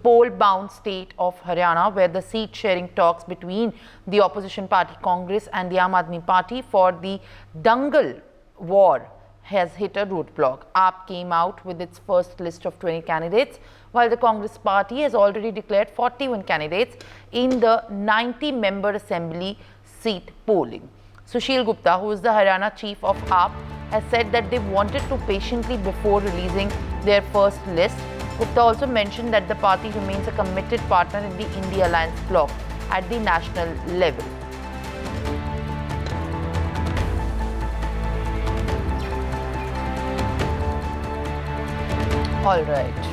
poll-bound state of Haryana, where the seat-sharing talks between the opposition party Congress and the Aam Aadmi Party for the Dangal war has hit a roadblock. AAP came out with its first list of 20 candidates, while the Congress party has already declared 41 candidates in the 90-member assembly seat polling. Sushil Gupta, who is the Haryana chief of AAP, has said that they wanted to patiently before releasing their first list. Gupta also mentioned that the party remains a committed partner in the India Alliance bloc at the national level. All right.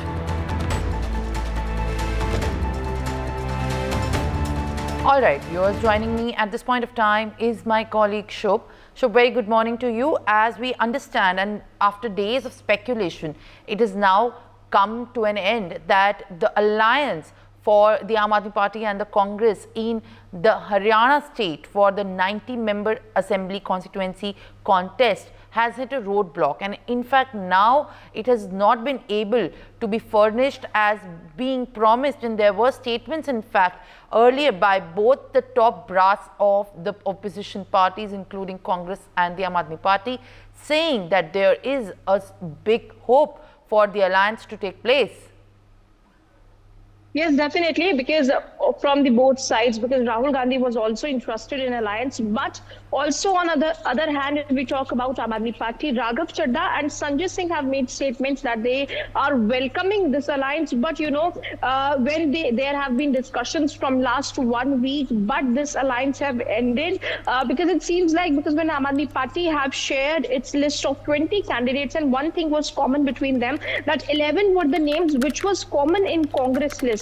All right, viewers, joining me at this point of time is my colleague Shubh. Shubh, very good morning to you. As we understand, and after days of speculation, it has now come to an end that the alliance for the Aam Aadmi Party and the Congress in the Haryana state for the 90-member assembly constituency contest has hit a roadblock, and in fact now it has not been able to be furnished as being promised. And there were statements in fact earlier by both the top brass of the opposition parties, including Congress and the Aam Aadmi Party, saying that there is a big hope for the alliance to take place. Yes, definitely, because from the both sides, because Rahul Gandhi was also interested in alliance, but also on the other hand, if we talk about Aam Aadmi Party, Raghav Chadha and Sanjay Singh have made statements that they are welcoming this alliance. But you know, when there have been discussions from last 1 week, but this alliance have ended because it seems like, because when Aam Aadmi Party have shared its list of 20 candidates, and one thing was common between them, that 11 were the names which was common in Congress list.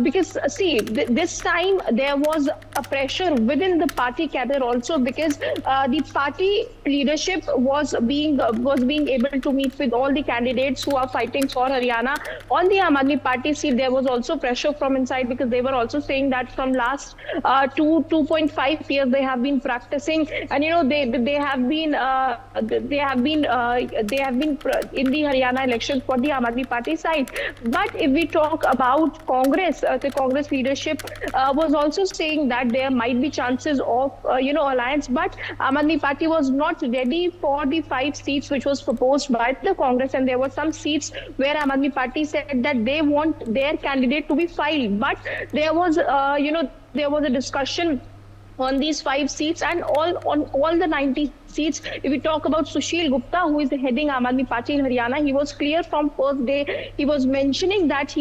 Because see, this time there was a pressure within the party cadre also, because the party leadership was being able to meet with all the candidates who are fighting for Haryana. On the Aam Aadmi Party seat, there was also pressure from inside, because they were also saying that from last 2.5 years they have been practicing, and you know they have been in the Haryana elections for the Aam Aadmi Party side. But if we talk about Congress, the Congress leadership was also saying that there might be chances of alliance, but Aam Aadmi Party was not ready for the 5 seats which was proposed by the Congress, and there were some seats where Aam Aadmi Party said that they want their candidate to be filed. But there was there was a discussion on these 5 seats, and on all the 90 seats. If we talk about Sushil Gupta, who is heading Aam Aadmi Party in Haryana, he was clear from first day. He was mentioning that that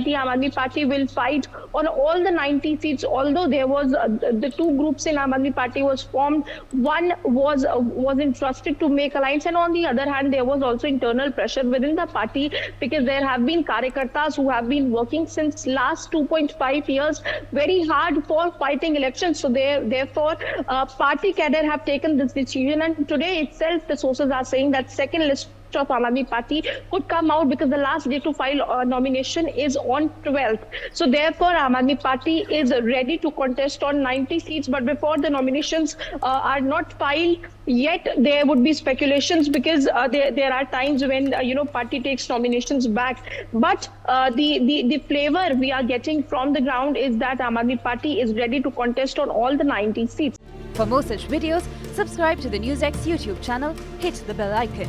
the Aam Aadmi Party will fight on all the 90 seats. Although there was the 2 groups in Aam Aadmi Party was formed. One was entrusted to make alliance, and on the other hand, there was also internal pressure within the party, because there have been Karyakartas who have been working since last 2.5 years very hard for fighting elections. So therefore, party cadre have taken this decision, and today itself the sources are saying that second list of Aam Aadmi Party could come out, because the last day to file nomination is on 12th. So therefore, Aam Aadmi Party is ready to contest on 90 seats. But before the nominations are not filed yet, there would be speculations, because there are times when party takes nominations back. But the flavor we are getting from the ground is that Aam Aadmi Party is ready to contest on all the 90 seats. For more such videos, subscribe to the NewsX YouTube channel, hit the bell icon.